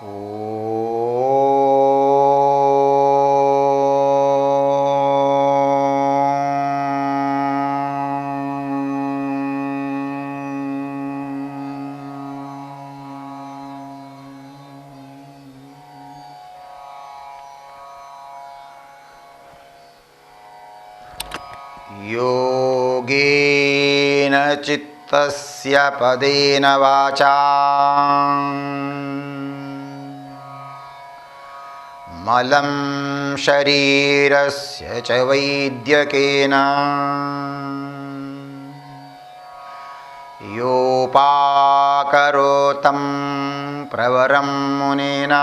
ಯೋಗೇನ ಚಿತ್ತಸ್ಯ ಪದೇನ ವಾಚಾ ಮಲಂ ಶರೀರಸ್ಯ ಚ ವೈದ್ಯಕೇನ ಯೋಪಾಕರೋತಂ ಪ್ರವರಂ ಮುನೇನ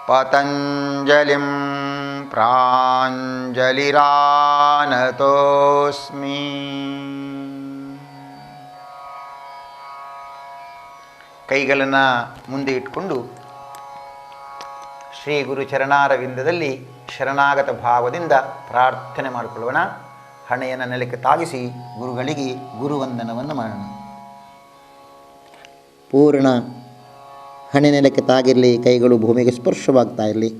ಪತಂಜಲಿಂ ಪ್ರಾಂಜಲಿರಾನತೋಸ್ಮಿ. ಕೈಗಳನ್ನು ಮುಂದೆ ಇಟ್ಕೊಂಡು ಶ್ರೀ ಗುರು ಚರಣಾರವಿಂದದಲ್ಲಿ ಶರಣಾಗತ ಭಾವದಿಂದ ಪ್ರಾರ್ಥನೆ ಮಾಡಿಕೊಳ್ಳೋಣ. ಹಣೆಯನ್ನು ನೆಲಕ್ಕೆ ತಾಗಿಸಿ ಗುರುಗಳಿಗೆ ಗುರುವಂದನವನ್ನು ಮಾಡೋಣ. ಪೂರ್ಣ ಹಣೆ ನೆಲಕ್ಕೆ ತಾಗಿರಲಿ, ಕೈಗಳು ಭೂಮಿಗೆ ಸ್ಪರ್ಶವಾಗ್ತಾ ಇರಲಿ.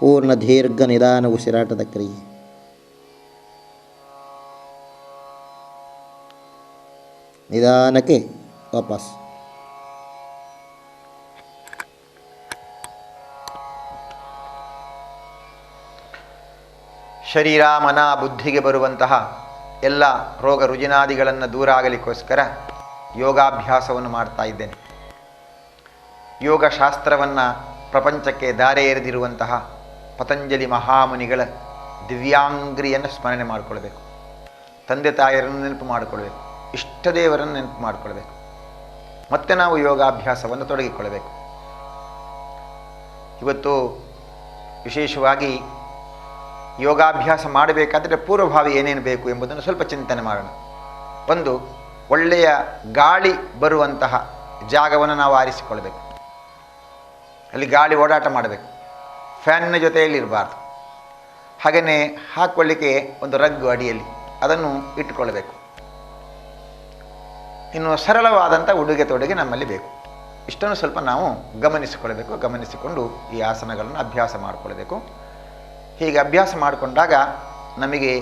ಪೂರ್ಣ ದೀರ್ಘ ನಿಧಾನ ಉಸಿರಾಟದ ಕ್ರಿಯೆ. ನಿಧಾನಕ್ಕೆ ವಾಪಸ್. ಶರೀರ ಮನ ಬುದ್ಧಿಗೆ ಬರುವಂತಹ ಎಲ್ಲ ರೋಗ ರುಜಿನಾದಿಗಳನ್ನು ದೂರ ಆಗಲಿಕ್ಕೋಸ್ಕರ ಯೋಗಾಭ್ಯಾಸವನ್ನು ಮಾಡ್ತಾ ಇದ್ದೇನೆ. ಯೋಗಶಾಸ್ತ್ರವನ್ನು ಪ್ರಪಂಚಕ್ಕೆ ದಾರೆ ಎರೆದಿರುವಂತಹ ಪತಂಜಲಿ ಮಹಾಮುನಿಗಳ ದಿವ್ಯಾಂಗ್ರಿಯನ್ನು ಸ್ಮರಣೆ ಮಾಡಿಕೊಳ್ಬೇಕು. ತಂದೆ ತಾಯಿಯರನ್ನು ನೆನಪು ಮಾಡಿಕೊಳ್ಬೇಕು. ಇಷ್ಟದೇವರನ್ನು ನೆನಪು ಮಾಡಿಕೊಳ್ಬೇಕು. ಮತ್ತೆ ನಾವು ಯೋಗಾಭ್ಯಾಸವನ್ನು ತೊಡಗಿಕೊಳ್ಳಬೇಕು. ಇವತ್ತು ವಿಶೇಷವಾಗಿ ಯೋಗಾಭ್ಯಾಸ ಮಾಡಬೇಕಾದರೆ ಪೂರ್ವಭಾವಿ ಏನೇನು ಬೇಕು ಎಂಬುದನ್ನು ಸ್ವಲ್ಪ ಚಿಂತನೆ ಮಾಡೋಣ. ಒಂದು, ಒಳ್ಳೆಯ ಗಾಳಿ ಬರುವಂತಹ ಜಾಗವನ್ನು ನಾವು ಆರಿಸಿಕೊಳ್ಬೇಕು. ಅಲ್ಲಿ ಗಾಳಿ ಓಡಾಟ ಮಾಡಬೇಕು. ಫ್ಯಾನಿನ ಜೊತೆಯಲ್ಲಿ ಇರಬಾರ್ದು. ಹಾಗೆಯೇ ಹಾಕ್ಕೊಳ್ಳಿಕ್ಕೆ ಒಂದು ರಗ್ಗು ಅಡಿಯಲ್ಲಿ ಅದನ್ನು ಇಟ್ಟುಕೊಳ್ಬೇಕು. ಇನ್ನು ಸರಳವಾದಂಥ ಉಡುಗೆ ತೊಡುಗೆ ನಮ್ಮಲ್ಲಿ ಬೇಕು. ಇಷ್ಟನ್ನು ಸ್ವಲ್ಪ ನಾವು ಗಮನಿಸಿಕೊಳ್ಬೇಕು. ಗಮನಿಸಿಕೊಂಡು ಈ ಆಸನಗಳನ್ನು ಅಭ್ಯಾಸ ಮಾಡಿಕೊಳ್ಬೇಕು. ಹೀಗೆ ಅಭ್ಯಾಸ ಮಾಡಿಕೊಂಡಾಗ ನಮಗೆ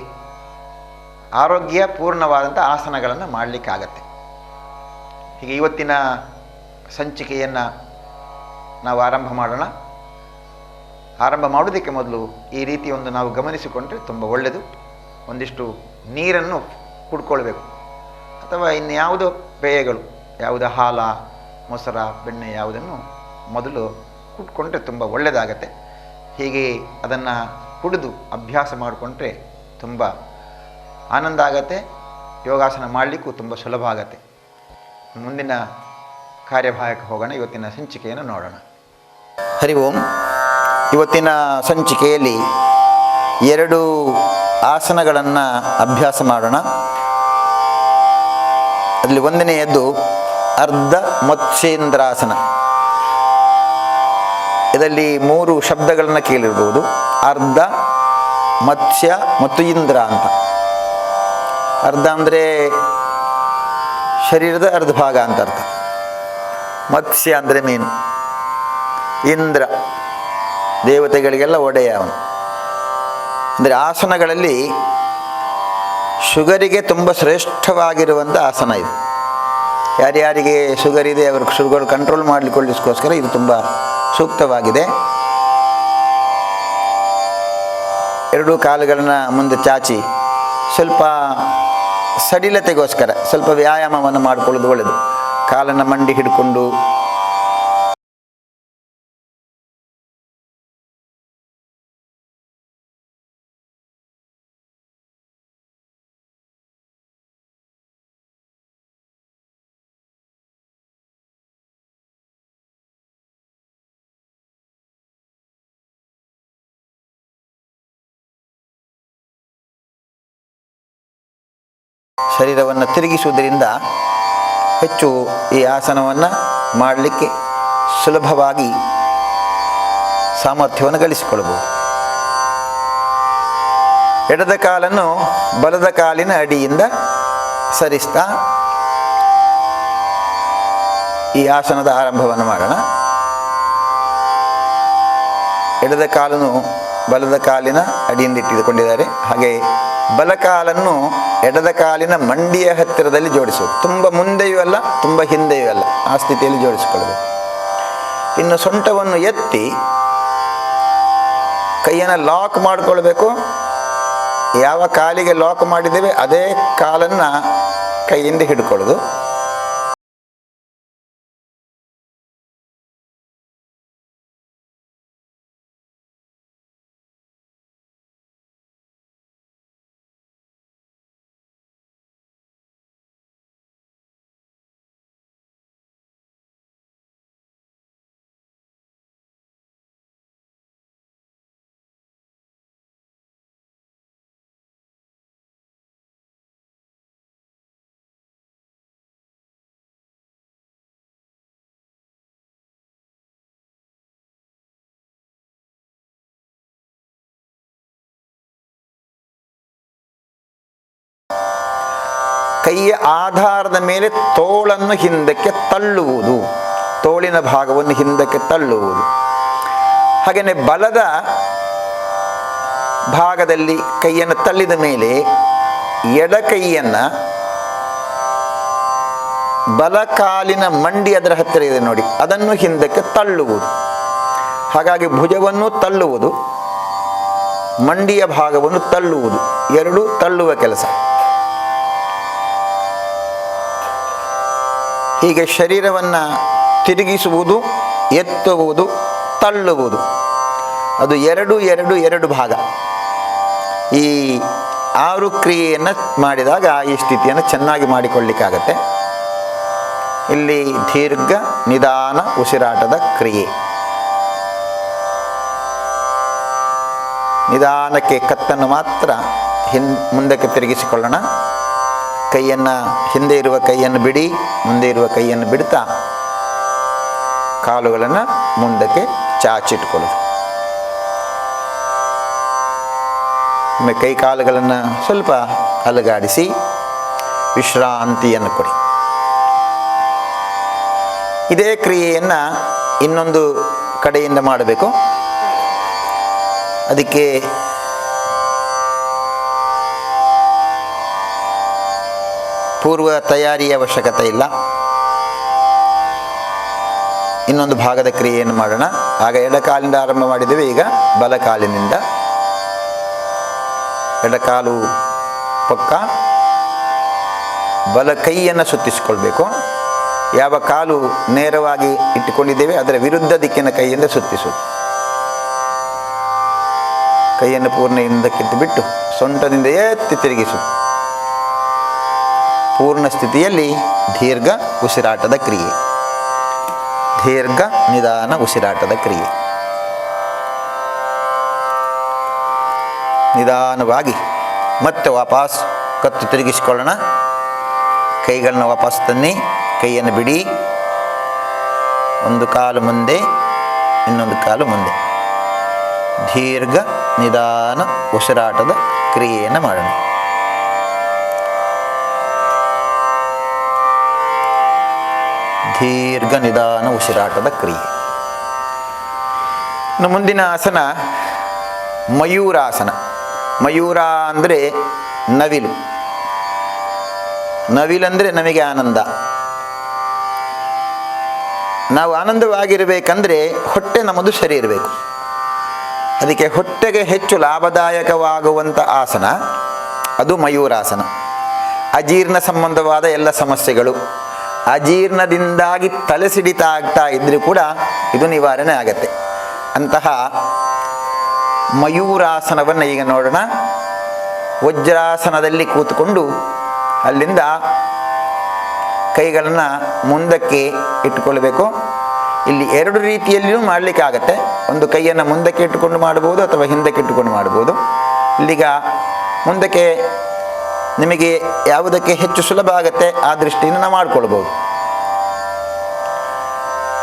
ಆರೋಗ್ಯ ಪೂರ್ಣವಾದಂಥ ಆಸನಗಳನ್ನು ಮಾಡಲಿಕ್ಕಾಗತ್ತೆ. ಹೀಗೆ ಇವತ್ತಿನ ಸಂಚಿಕೆಯನ್ನು ನಾವು ಆರಂಭ ಮಾಡೋಣ. ಆರಂಭ ಮಾಡೋದಕ್ಕೆ ಮೊದಲು ಈ ರೀತಿ ಒಂದು ನಾವು ಗಮನಿಸಿಕೊಂಡ್ರೆ ತುಂಬ ಒಳ್ಳೆಯದು. ಒಂದಿಷ್ಟು ನೀರನ್ನು ಕುಡ್ಕೊಳ್ಬೇಕು. ಅಥವಾ ಇನ್ಯಾವುದೋ ಪೇಯಗಳು, ಯಾವುದೋ ಹಾಲ, ಮೊಸರ, ಬೆಣ್ಣೆ ಯಾವುದನ್ನು ಮೊದಲು ಕುಟ್ಕೊಂಡ್ರೆ ತುಂಬ ಒಳ್ಳೆಯದಾಗತ್ತೆ. ಹೀಗೆ ಅದನ್ನು ಕುಡಿದು ಅಭ್ಯಾಸ ಮಾಡಿಕೊಂಡ್ರೆ ತುಂಬ ಆನಂದ ಆಗತ್ತೆ. ಯೋಗಾಸನ ಮಾಡಲಿಕ್ಕೂ ತುಂಬ ಸುಲಭ ಆಗತ್ತೆ. ಮುಂದಿನ ಕಾರ್ಯಭಾಗಕ್ಕೆ ಹೋಗೋಣ. ಇವತ್ತಿನ ಸಂಚಿಕೆಯನ್ನು ನೋಡೋಣ. ಹರಿ ಓಂ. ಇವತ್ತಿನ ಸಂಚಿಕೆಯಲ್ಲಿ 2 ಆಸನಗಳನ್ನು ಅಭ್ಯಾಸ ಮಾಡೋಣ. ಅದರಲ್ಲಿ ಒಂದನೆಯದ್ದು ಅರ್ಧ ಮತ್ಸ್ಯೇಂದ್ರಾಸನ. ಇದರಲ್ಲಿ 3 ಶಬ್ದಗಳನ್ನು ಕೇಳಿರ್ಬೋದು. ಅರ್ಧ, ಮತ್ಸ್ಯ ಮತ್ತು ಇಂದ್ರ ಅಂತ. ಅರ್ಧ ಅಂದರೆ ಶರೀರದ ಅರ್ಧ ಭಾಗ ಅಂತ ಅರ್ಥ. ಮತ್ಸ್ಯ ಅಂದರೆ ಮೀನು. ಇಂದ್ರ ದೇವತೆಗಳಿಗೆಲ್ಲ ಒಡೆಯ ಅವನು. ಅಂದರೆ ಆಸನಗಳಲ್ಲಿ ಶುಗರಿಗೆ ತುಂಬ ಶ್ರೇಷ್ಠವಾಗಿರುವಂಥ ಆಸನ ಇದು. ಯಾರ್ಯಾರಿಗೆ ಶುಗರ್ ಇದೆ ಅವರು ಶುಗರ್ ಕಂಟ್ರೋಲ್ ಮಾಡಲಿಕ್ಕೋಸ್ಕರ ಇದು ತುಂಬ ಸೂಕ್ತವಾಗಿದೆ. 2 ಕಾಲುಗಳನ್ನು ಮುಂದೆ ಚಾಚಿ ಸ್ವಲ್ಪ ಸಡಿಲತೆಗೋಸ್ಕರ ಸ್ವಲ್ಪ ವ್ಯಾಯಾಮವನ್ನು ಮಾಡಿಕೊಳ್ಳೋದು ಒಳ್ಳೆಯದು. ಕಾಲನ್ನು ಮಂಡಿ ಹಿಡ್ಕೊಂಡು ಶರೀರವನ್ನು ತಿರುಗಿಸುವುದರಿಂದ ಹೆಚ್ಚು ಈ ಆಸನವನ್ನು ಮಾಡಲಿಕ್ಕೆ ಸುಲಭವಾಗಿ ಸಾಮರ್ಥ್ಯವನ್ನು ಗಳಿಸಿಕೊಳ್ಳಬಹುದು. ಎಡದ ಕಾಲನ್ನು ಬಲದ ಕಾಲಿನ ಅಡಿಯಿಂದ ಸರಿಸ್ತಾ ಈ ಆಸನದ ಆರಂಭವನ್ನು ಮಾಡೋಣ. ಎಡದ ಕಾಲನ್ನು ಬಲದ ಕಾಲಿನ ಅಡಿಯಿಂದ ಇಟ್ಟುಕೊಂಡಿದ್ದಾರೆ. ಹಾಗೆ ಬಲಕಾಲನ್ನು ಎಡದ ಕಾಲಿನ ಮಂಡಿಯ ಹತ್ತಿರದಲ್ಲಿ ಜೋಡಿಸುವುದು. ತುಂಬ ಮುಂದೆಯೂ ಅಲ್ಲ, ತುಂಬ ಹಿಂದೆಯೂ ಅಲ್ಲ, ಆ ಸ್ಥಿತಿಯಲ್ಲಿ ಜೋಡಿಸಿಕೊಳ್ಳಬೇಕು. ಇನ್ನು ಸೊಂಟವನ್ನು ಎತ್ತಿ ಕೈಯನ್ನು ಲಾಕ್ ಮಾಡಿಕೊಳ್ಬೇಕು. ಯಾವ ಕಾಲಿಗೆ ಲಾಕ್ ಮಾಡಿದ್ದೇವೆ ಅದೇ ಕಾಲನ್ನು ಕೈಯಿಂದ ಹಿಡ್ಕೊಳ್ಳೋದು. ಕೈಯ ಆಧಾರದ ಮೇಲೆ ತೋಳನ್ನು ಹಿಂದಕ್ಕೆ ತಳ್ಳುವುದು, ತೋಳಿನ ಭಾಗವನ್ನು ಹಿಂದಕ್ಕೆ ತಳ್ಳುವುದು. ಹಾಗೆಯೇ ಬಲದ ಭಾಗದಲ್ಲಿ ಕೈಯನ್ನು ತಳ್ಳಿದ ಮೇಲೆ ಎಡ ಕೈಯನ್ನು ಬಲಕಾಲಿನ ಮಂಡಿ ಅದರ ಹತ್ತಿರ ಇದೆ ನೋಡಿ, ಅದನ್ನು ಹಿಂದಕ್ಕೆ ತಳ್ಳುವುದು. ಹಾಗಾಗಿ ಭುಜವನ್ನು ತಳ್ಳುವುದು, ಮಂಡಿಯ ಭಾಗವನ್ನು ತಳ್ಳುವುದು, ಎರಡೂ ತಳ್ಳುವ ಕೆಲಸ. ಹೀಗೆ ಶರೀರವನ್ನು ತಿರುಗಿಸುವುದು, ಎತ್ತುವುದು, ತಳ್ಳುವುದು, ಅದು ಎರಡು ಭಾಗ. ಈ 6 ಕ್ರಿಯೆಯನ್ನು ಮಾಡಿದಾಗ ಈ ಸ್ಥಿತಿಯನ್ನು ಚೆನ್ನಾಗಿ ಮಾಡಿಕೊಳ್ಳಿಕ್ಕಾಗತ್ತೆ. ಇಲ್ಲಿ ದೀರ್ಘ ನಿಧಾನ ಉಸಿರಾಟದ ಕ್ರಿಯೆ. ನಿಧಾನಕ್ಕೆ ಕತ್ತನ್ನು ಮಾತ್ರ ಮುಂದಕ್ಕೆ ತಿರುಗಿಸಿಕೊಳ್ಳೋಣ. ಕೈಯನ್ನು ಹಿಂದೆ ಇರುವ ಕೈಯನ್ನು ಬಿಡಿ, ಮುಂದೆ ಇರುವ ಕೈಯನ್ನು ಬಿಡ್ತಾ ಕಾಲುಗಳನ್ನು ಮುಂದಕ್ಕೆ ಚಾಚಿಟ್ಕೊಳ್ಳೋದು. ಕೈ ಕಾಲುಗಳನ್ನು ಸ್ವಲ್ಪ ಅಲುಗಾಡಿಸಿ ವಿಶ್ರಾಂತಿಯನ್ನು ಕೊಡಿ. ಇದೇ ಕ್ರಿಯೆಯನ್ನು ಇನ್ನೊಂದು ಕಡೆಯಿಂದ ಮಾಡಬೇಕು. ಅದಕ್ಕೆ ಪೂರ್ವ ತಯಾರಿಯ ಅವಶ್ಯಕತೆ ಇಲ್ಲ. ಇನ್ನೊಂದು ಭಾಗದ ಕ್ರಿಯೆಯನ್ನು ಮಾಡೋಣ. ಆಗ ಎಡಕಾಲಿನಿಂದ ಆರಂಭ ಮಾಡಿದ್ದೇವೆ, ಈಗ ಬಲಕಾಲಿನಿಂದ. ಎಡಕಾಲು ಪಕ್ಕ, ಬಲ ಕೈಯನ್ನು ಸುತ್ತಿಸಿಕೊಳ್ಬೇಕು. ಯಾವ ಕಾಲು ನೇರವಾಗಿ ಇಟ್ಟುಕೊಂಡಿದ್ದೇವೆ ಅದರ ವಿರುದ್ಧ ದಿಕ್ಕಿನ ಕೈಯಿಂದ ಸುತ್ತಿಸುವುದು. ಕೈಯನ್ನು ಪೂರ್ಣ ಹಿಂದಕ್ಕಿಟ್ಟು ಬಿಟ್ಟು ಸೊಂಟದಿಂದ ಎತ್ತಿ ತಿರುಗಿಸುವುದು. ಪೂರ್ಣ ಸ್ಥಿತಿಯಲ್ಲಿ ದೀರ್ಘ ಉಸಿರಾಟದ ಕ್ರಿಯೆ, ದೀರ್ಘ ನಿಧಾನ ಉಸಿರಾಟದ ಕ್ರಿಯೆ. ನಿಧಾನವಾಗಿ ಮತ್ತೆ ವಾಪಸ್ ಕತ್ತು ತಿರುಗಿಸಿಕೊಳ್ಳೋಣ. ಕೈಗಳನ್ನ ವಾಪಸ್ ತನ್ನಿ, ಕೈಯನ್ನು ಬಿಡಿ. ಒಂದು ಕಾಲು ಮುಂದೆ, ಇನ್ನೊಂದು ಕಾಲು ಮುಂದೆ. ದೀರ್ಘ ನಿಧಾನ ಉಸಿರಾಟದ ಕ್ರಿಯೆಯನ್ನು ಮಾಡೋಣ. ದೀರ್ಘ ನಿಧಾನ ಉಸಿರಾಟದ ಕ್ರಿಯೆ. ಇನ್ನು ಮುಂದಿನ ಆಸನ ಮಯೂರಾಸನ. ಮಯೂರ ಅಂದರೆ ನವಿಲು. ನವಿಲಂದರೆ ನಮಗೆ ಆನಂದ. ನಾವು ಆನಂದವಾಗಿರಬೇಕಂದ್ರೆ ಹೊಟ್ಟೆ ನಮ್ಮದು ಸರಿ ಇರಬೇಕು. ಅದಕ್ಕೆ ಹೊಟ್ಟೆಗೆ ಹೆಚ್ಚು ಲಾಭದಾಯಕವಾಗುವಂಥ ಆಸನ ಅದು ಮಯೂರಾಸನ. ಅಜೀರ್ಣ ಸಂಬಂಧವಾದ ಎಲ್ಲ ಸಮಸ್ಯೆಗಳು, ಅಜೀರ್ಣದಿಂದಾಗಿ ತಲೆ ಸಿಡಿತ ಆಗ್ತಾ ಇದ್ರೂ ಕೂಡ ಇದು ನಿವಾರಣೆ ಆಗತ್ತೆ. ಅಂತಹ ಮಯೂರಾಸನವನ್ನು ಈಗ ನೋಡೋಣ. ವಜ್ರಾಸನದಲ್ಲಿ ಕೂತ್ಕೊಂಡು ಅಲ್ಲಿಂದ ಕೈಗಳನ್ನು ಮುಂದಕ್ಕೆ ಇಟ್ಟುಕೊಳ್ಬೇಕು. ಇಲ್ಲಿ 2 ರೀತಿಯಲ್ಲಿಯೂ ಮಾಡಲಿಕ್ಕಾಗತ್ತೆ. ಒಂದು ಕೈಯನ್ನು ಮುಂದಕ್ಕೆ ಇಟ್ಟುಕೊಂಡು ಮಾಡ್ಬೋದು ಅಥವಾ ಹಿಂದಕ್ಕೆ ಇಟ್ಟುಕೊಂಡು ಮಾಡ್ಬೋದು. ಇಲ್ಲಿಗ ಮುಂದಕ್ಕೆ ನಿಮಗೆ ಯಾವುದಕ್ಕೆ ಹೆಚ್ಚು ಸುಲಭ ಆಗುತ್ತೆ ಆ ದೃಷ್ಟಿಯಿಂದ ನಾವು ಮಾಡ್ಕೊಳ್ಬೋದು.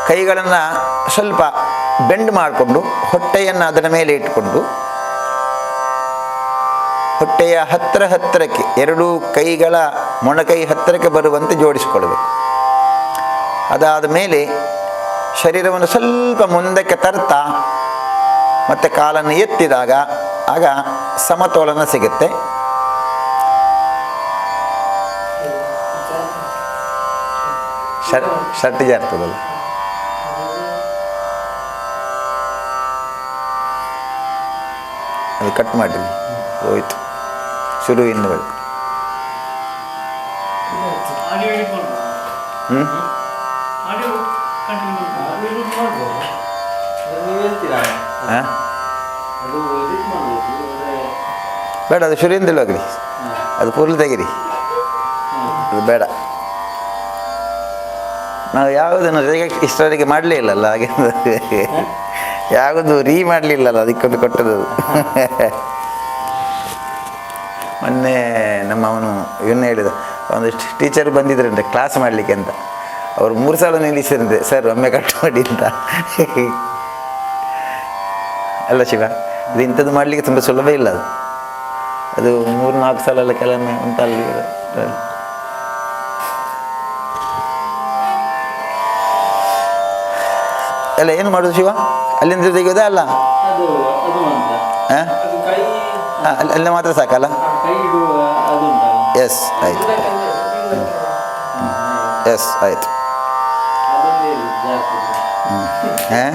ಕೈಗಳನ್ನು ಸ್ವಲ್ಪ ಬೆಂಡ್ ಮಾಡಿಕೊಂಡು ಹೊಟ್ಟೆಯನ್ನು ಅದರ ಮೇಲೆ ಇಟ್ಟುಕೊಂಡು ಹೊಟ್ಟೆಯ ಹತ್ತಿರಕ್ಕೆ 2 ಕೈಗಳ ಮೊಣಕೈ ಹತ್ತಿರಕ್ಕೆ ಬರುವಂತೆ ಜೋಡಿಸಿಕೊಳ್ಬೇಕು. ಅದಾದ ಮೇಲೆ ಶರೀರವನ್ನು ಸ್ವಲ್ಪ ಮುಂದಕ್ಕೆ ತರ್ತಾ ಮತ್ತು ಕಾಲನ್ನು ಎತ್ತಿದಾಗ ಆಗ ಸಮತೋಲನ ಸಿಗುತ್ತೆ. ಶರ್ಟ್ ಜಾರ್ತದಲ್ಲ, ಅದು ಕಟ್ ಮಾಡಿ ಹೋಯ್ತು. ಶುರುವಿಂದ ಬೇಕು. ಬೇಡ, ಅದು ಶುರುವಿಂದಲೂ ಆಗಲಿ, ಅದು ಪೂರ್ಣ ತೆಗಿರಿ, ಅದು ಬೇಡ. ನಾವು ಯಾವುದನ್ನು ಇಷ್ಟವರೆಗೆ ಮಾಡಲೇ ಇಲ್ಲಲ್ಲ, ಹಾಗೆ ಯಾವುದು ಮಾಡಲಿಲ್ಲಲ್ಲ, ಅದಕ್ಕೊಂದು ಕೊಟ್ಟದ್ದು. ಮೊನ್ನೆ ಅವನು ಇವನ್ನ ಹೇಳಿದ, ಒಂದಿಷ್ಟು ಟೀಚರ್ ಬಂದಿದ್ರಂತೆ ಕ್ಲಾಸ್ ಮಾಡಲಿಕ್ಕೆ ಅಂತ. ಅವರು 3 ಸಲ ನಿಲ್ಲಿಸಿದಂತೆ, ಸರ್ ಒಮ್ಮೆ ಕಟ್ ಮಾಡಿ ಅಂತ. ಅಲ್ಲ ಶಿವ, ಇದು ಇಂಥದ್ದು ಮಾಡಲಿಕ್ಕೆ ತುಂಬ ಸುಲಭ ಇಲ್ಲ. ಅದು 3-4 ಸಲ ಎಲ್ಲ ಕೆಲವೊಮ್ಮೆ ಉಂಟಲ್ಲಿ. ಎಲ್ಲ ಏನು ಮಾಡೋದು ಶಿವ? ಅಲ್ಲಿಂದ ತೆಗೆಯೋದಾ ಅಲ್ಲ? ಅಲ್ಲ ಮಾತ್ರ ಸಾಕಲ್ಲ? ಎಸ್ ಆಯ್ತು, ಎಸ್ ಆಯ್ತು. ಹಾಂ,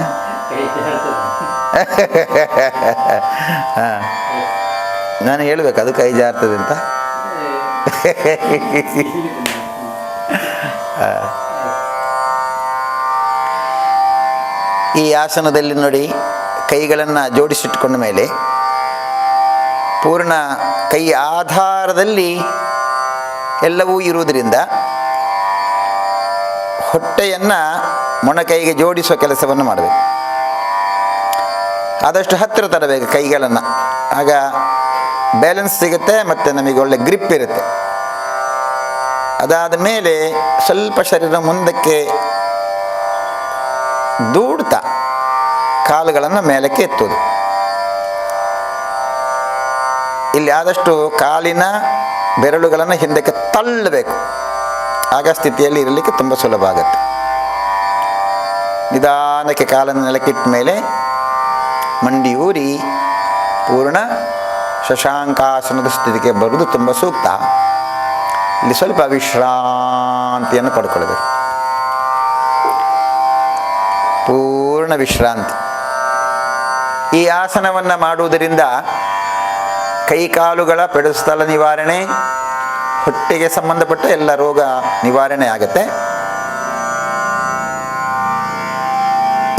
ನಾನು ಹೇಳ್ಬೇಕು ಅದು ಕೈ ಜಾರ್ತದೆ ಅಂತ. ಈ ಆಸನದಲ್ಲಿ ನೋಡಿ, ಕೈಗಳನ್ನು ಜೋಡಿಸಿಟ್ಕೊಂಡ ಮೇಲೆ ಪೂರ್ಣ ಕೈ ಆಧಾರದಲ್ಲಿ ಎಲ್ಲವೂ ಇರುವುದರಿಂದ ಹೊಟ್ಟೆಯನ್ನು ಮೊಣಕೈಗೆ ಜೋಡಿಸುವ ಕೆಲಸವನ್ನು ಮಾಡಬೇಕು. ಆದಷ್ಟು ಹತ್ತಿರ ತರಬೇಕು ಕೈಗಳನ್ನು, ಆಗ ಬ್ಯಾಲೆನ್ಸ್ ಸಿಗುತ್ತೆ ಮತ್ತು ನಮಗೆ ಒಳ್ಳೆ ಗ್ರಿಪ್ ಇರುತ್ತೆ. ಅದಾದ ಮೇಲೆ ಸ್ವಲ್ಪ ಶರೀರ ಮುಂದಕ್ಕೆ ದೂಡ್ತಾ ಕಾಲುಗಳನ್ನು ಮೇಲಕ್ಕೆ ಎತ್ತುವುದು. ಇಲ್ಲಿ ಆದಷ್ಟು ಕಾಲಿನ ಬೆರಳುಗಳನ್ನು ಹಿಂದಕ್ಕೆ ತಳ್ಳಬೇಕು, ಆಗ ಸ್ಥಿತಿಯಲ್ಲಿ ಇರಲಿಕ್ಕೆ ತುಂಬ ಸುಲಭ ಆಗುತ್ತೆ. ನಿಧಾನಕ್ಕೆ ಕಾಲನ್ನು ನೆಲಕ್ಕಿಟ್ಟ ಮೇಲೆ ಮಂಡಿಯೂರಿ ಪೂರ್ಣ ಶಶಾಂಕಾಸನದ ಸ್ಥಿತಿಗೆ ಬರುವುದು ತುಂಬ ಸೂಕ್ತ. ಇಲ್ಲಿ ಸ್ವಲ್ಪ ವಿಶ್ರಾಂತಿಯನ್ನು ಪಡ್ಕೊಳ್ಬೇಕು, ಪೂರ್ಣ ವಿಶ್ರಾಂತಿ. ಈ ಆಸನವನ್ನು ಮಾಡುವುದರಿಂದ ಕೈಕಾಲುಗಳ ಪೆಡುಸ್ಥಳ ನಿವಾರಣೆ, ಹೊಟ್ಟೆಗೆ ಸಂಬಂಧಪಟ್ಟ ಎಲ್ಲ ರೋಗ ನಿವಾರಣೆ ಆಗುತ್ತೆ.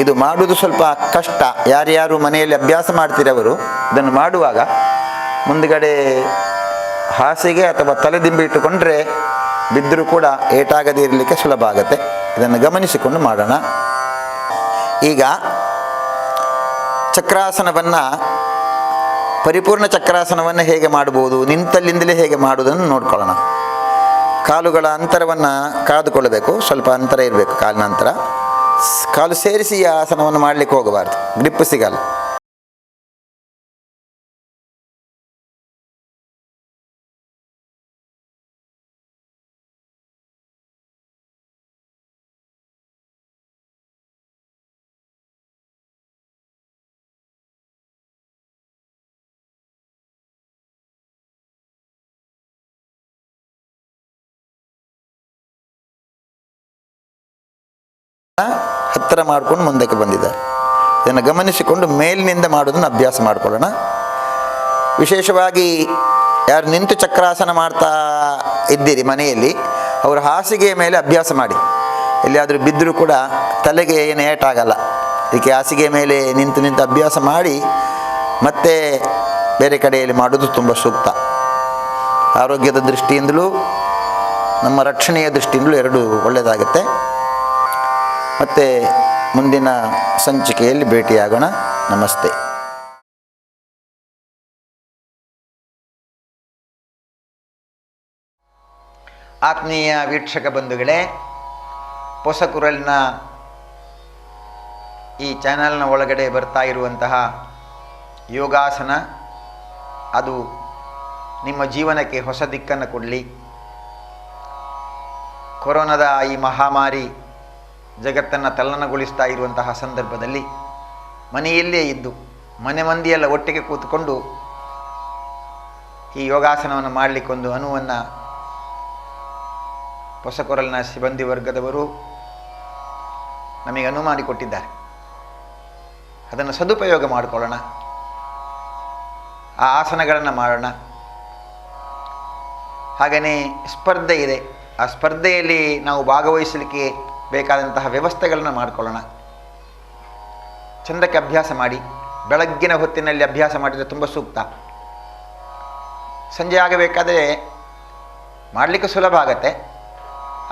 ಇದು ಮಾಡುವುದು ಸ್ವಲ್ಪ ಕಷ್ಟ. ಯಾರ್ಯಾರು ಮನೆಯಲ್ಲಿ ಅಭ್ಯಾಸ ಮಾಡ್ತೀರವರು ಇದನ್ನು ಮಾಡುವಾಗ ಮುಂದುಗಡೆ ಹಾಸಿಗೆ ಅಥವಾ ತಲೆದಿಂಬು ಇಟ್ಟುಕೊಂಡ್ರೆ ಬಿದ್ದರೂ ಕೂಡ ಏಟಾಗದೇ ಇರಲಿಕ್ಕೆ ಸುಲಭ ಆಗುತ್ತೆ. ಇದನ್ನು ಗಮನಿಸಿಕೊಂಡು ಮಾಡೋಣ. ಈಗ ಚಕ್ರಾಸನವನ್ನು, ಪರಿಪೂರ್ಣ ಚಕ್ರಾಸನವನ್ನು ಹೇಗೆ ಮಾಡ್ಬೋದು, ನಿಂತಲ್ಲಿಂದಲೇ ಹೇಗೆ ಮಾಡುವುದನ್ನು ನೋಡ್ಕೊಳ್ಳೋಣ. ಕಾಲುಗಳ ಅಂತರವನ್ನು ಕಾದುಕೊಳ್ಳಬೇಕು, ಸ್ವಲ್ಪ ಅಂತರ ಇರಬೇಕು ಕಾಲಿನ ಅಂತರ. ಕಾಲು ಸೇರಿಸಿ ಈ ಆಸನವನ್ನು ಮಾಡಲಿಕ್ಕೆ ಹೋಗಬಾರ್ದು, ಗ್ರಿಪ್ ಸಿಗಲ್ಲ. ಹತ್ತಿರ ಮಾಡಿಕೊಂಡು ಮುಂದಕ್ಕೆ ಬಂದಿದ್ದಾರೆ. ಇದನ್ನು ಗಮನಿಸಿಕೊಂಡು ಮೇಲಿನಿಂದ ಮಾಡೋದನ್ನು ಅಭ್ಯಾಸ ಮಾಡಿಕೊಳ್ಳೋಣ. ವಿಶೇಷವಾಗಿ ಯಾರು ನಿಂತು ಚಕ್ರಾಸನ ಮಾಡ್ತಾ ಇದ್ದೀರಿ ಮನೆಯಲ್ಲಿ, ಅವರು ಹಾಸಿಗೆಯ ಮೇಲೆ ಅಭ್ಯಾಸ ಮಾಡಿ. ಎಲ್ಲಿಯಾದರೂ ಬಿದ್ದರೂ ಕೂಡ ತಲೆಗೆ ಏನು ಏಟಾಗಲ್ಲ. ಇದಕ್ಕೆ ಹಾಸಿಗೆಯ ಮೇಲೆ ನಿಂತು ಅಭ್ಯಾಸ ಮಾಡಿ ಮತ್ತೆ ಬೇರೆ ಕಡೆಯಲ್ಲಿ ಮಾಡೋದು ತುಂಬ ಸೂಕ್ತ. ಆರೋಗ್ಯದ ದೃಷ್ಟಿಯಿಂದಲೂ ನಮ್ಮ ರಕ್ಷಣೆಯ ದೃಷ್ಟಿಯಿಂದಲೂ ಎರಡೂ ಒಳ್ಳೆಯದಾಗುತ್ತೆ. ಮತ್ತು ಮುಂದಿನ ಸಂಚಿಕೆಯಲ್ಲಿ ಭೇಟಿಯಾಗೋಣ. ನಮಸ್ತೆ. ಆತ್ಮೀಯ ವೀಕ್ಷಕ ಬಂಧುಗಳೇ, ಹೊಸಕುರಲಿನ ಈ ಚಾನಲ್ನ ಒಳಗಡೆ ಬರ್ತಾ ಇರುವಂತಹ ಯೋಗಾಸನ ಅದು ನಿಮ್ಮ ಜೀವನಕ್ಕೆ ಹೊಸ ದಿಕ್ಕನ್ನು ಕೊಡಲಿ. ಕೊರೋನಾದ ಈ ಮಹಾಮಾರಿ ಜಗತ್ತನ್ನು ತಲ್ಲಣಗೊಳಿಸ್ತಾ ಇರುವಂತಹ ಸಂದರ್ಭದಲ್ಲಿ ಮನೆಯಲ್ಲೇ ಇದ್ದು ಮನೆ ಮಂದಿಯೆಲ್ಲ ಒಟ್ಟಿಗೆ ಕೂತ್ಕೊಂಡು ಈ ಯೋಗಾಸನವನ್ನು ಮಾಡಲಿಕ್ಕೊಂದು ಅನುವನ್ನು ಹೊಸಕೊರಲಿನ ಸಿಬ್ಬಂದಿ ವರ್ಗದವರು ನಮಗೆ ಅನುವು ಮಾಡಿಕೊಟ್ಟಿದ್ದಾರೆ. ಅದನ್ನು ಸದುಪಯೋಗ ಮಾಡಿಕೊಳ್ಳೋಣ, ಆ ಆಸನಗಳನ್ನು ಮಾಡೋಣ. ಹಾಗೆಯೇ ಸ್ಪರ್ಧೆ ಇದೆ, ಆ ಸ್ಪರ್ಧೆಯಲ್ಲಿ ನಾವು ಭಾಗವಹಿಸಲಿಕ್ಕೆ ಬೇಕಾದಂತಹ ವ್ಯವಸ್ಥೆಗಳನ್ನು ಮಾಡಿಕೊಳ್ಳೋಣ. ಚಂದಕ್ಕೆ ಅಭ್ಯಾಸ ಮಾಡಿ. ಬೆಳಗ್ಗಿನ ಹೊತ್ತಿನಲ್ಲಿ ಅಭ್ಯಾಸ ಮಾಡಿದರೆ ತುಂಬ ಸೂಕ್ತ. ಸಂಜೆ ಆಗಬೇಕಾದರೆ ಮಾಡಲಿಕ್ಕೆ ಸುಲಭ ಆಗತ್ತೆ,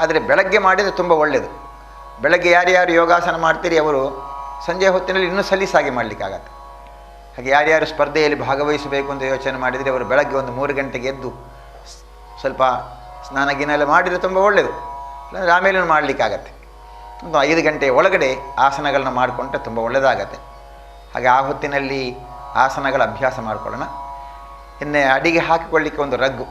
ಆದರೆ ಬೆಳಗ್ಗೆ ಮಾಡಿದರೆ ತುಂಬ ಒಳ್ಳೆಯದು. ಬೆಳಗ್ಗೆ ಯಾರ್ಯಾರು ಯೋಗಾಸನ ಮಾಡ್ತೀರಿ ಅವರು ಸಂಜೆ ಹೊತ್ತಿನಲ್ಲಿ ಇನ್ನೂ ಸಲೀಸಾಗಿ ಮಾಡಲಿಕ್ಕಾಗತ್ತೆ. ಹಾಗೆ ಯಾರ್ಯಾರು ಸ್ಪರ್ಧೆಯಲ್ಲಿ ಭಾಗವಹಿಸಬೇಕು ಅಂತ ಯೋಚನೆ ಮಾಡಿದರೆ ಅವರು ಬೆಳಗ್ಗೆ ಒಂದು 3 ಗಂಟೆಗೆ ಎದ್ದು ಸ್ವಲ್ಪ ಸ್ನಾನ ಗಿನ ಎಲ್ಲ ಮಾಡಿದರೆ ತುಂಬ ಒಳ್ಳೆಯದು. ಇಲ್ಲಾಂದರೆ ಆಮೇಲೆ ಮಾಡಲಿಕ್ಕಾಗತ್ತೆ. ಒಂದು 5 ಗಂಟೆಯ ಒಳಗಡೆ ಆಸನಗಳನ್ನ ಮಾಡಿಕೊಂಡ್ರೆ ತುಂಬ ಒಳ್ಳೆಯದಾಗತ್ತೆ. ಹಾಗೆ ಆ ಹೊತ್ತಿನಲ್ಲಿ ಆಸನಗಳ ಅಭ್ಯಾಸ ಮಾಡಿಕೊಳ್ಳೋಣ. ಇನ್ನು ಅಡಿಗೆ ಹಾಕಿಕೊಳ್ಳಿಕ್ಕೆ ಒಂದು ರಗ್ಗು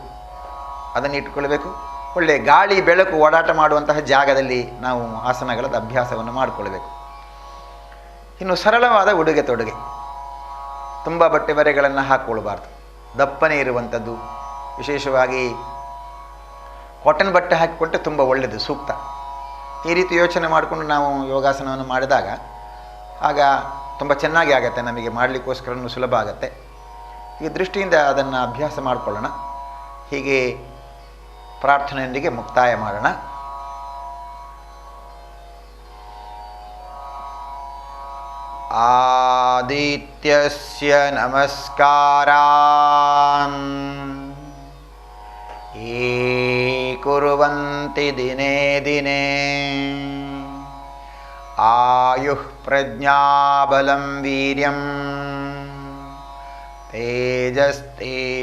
ಅದನ್ನು ಇಟ್ಕೊಳ್ಬೇಕು. ಒಳ್ಳೆಯ ಗಾಳಿ ಬೆಳಕು ಓಡಾಟ ಮಾಡುವಂತಹ ಜಾಗದಲ್ಲಿ ನಾವು ಆಸನಗಳದ ಅಭ್ಯಾಸವನ್ನು ಮಾಡಿಕೊಳ್ಬೇಕು. ಇನ್ನು ಸರಳವಾದ ಉಡುಗೆ ತೊಡುಗೆ, ತುಂಬ ಬಟ್ಟೆ ಬರೆಗಳನ್ನು ಹಾಕ್ಕೊಳ್ಬಾರ್ದು. ದಪ್ಪನೇ ಇರುವಂಥದ್ದು, ವಿಶೇಷವಾಗಿ ಕಾಟನ್ ಬಟ್ಟೆ ಹಾಕಿಕೊಂಡ್ರೆ ತುಂಬ ಒಳ್ಳೆಯದು, ಸೂಕ್ತ. ಈ ರೀತಿ ಯೋಚನೆ ಮಾಡಿಕೊಂಡು ನಾವು ಯೋಗಾಸನವನ್ನು ಮಾಡಿದಾಗ ಆಗ ತುಂಬ ಚೆನ್ನಾಗಿ ಆಗುತ್ತೆ, ನಮಗೆ ಮಾಡಲಿಕ್ಕೋಸ್ಕರನೂ ಸುಲಭ ಆಗುತ್ತೆ. ಈ ದೃಷ್ಟಿಯಿಂದ ಅದನ್ನು ಅಭ್ಯಾಸ ಮಾಡಿಕೊಳ್ಳೋಣ. ಹೀಗೆ ಪ್ರಾರ್ಥನೆಯೊಂದಿಗೆ ಮುಕ್ತಾಯ ಮಾಡೋಣ. ಆದಿತ್ಯಸ್ಯ ನಮಸ್ಕಾರಾನ್ ಯೇ ಕುರ್ವಂತಿ ದಿನೇ ದಿನೇ ಆಯುಃ ಪ್ರಜ್ಞಾಬಲಂ ವೀರ್ಯಂ ತೇಜಸ್ತೇಷಾಂಚ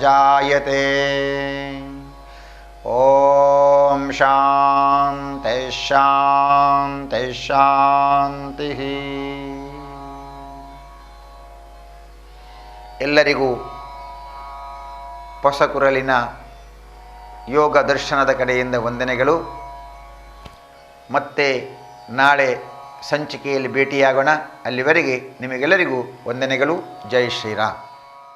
ಜಾಯತೆ. ಓಂ ಶಾಂತಿ ಶಾಂತಿ ಶಾಂತಿ. ಎಲ್ಲರಿಗೂ ಹೊಸಕೊರಲಿನ ಯೋಗ ದರ್ಶನದ ಕಡೆಯಿಂದ ವಂದನೆಗಳು. ಮತ್ತೆ ನಾಳೆ ಸಂಚಿಕೆಯಲ್ಲಿ ಭೇಟಿಯಾಗೋಣ. ಅಲ್ಲಿವರೆಗೆ ನಿಮಗೆಲ್ಲರಿಗೂ ವಂದನೆಗಳು. ಜೈ ಶ್ರೀರಾಮ್.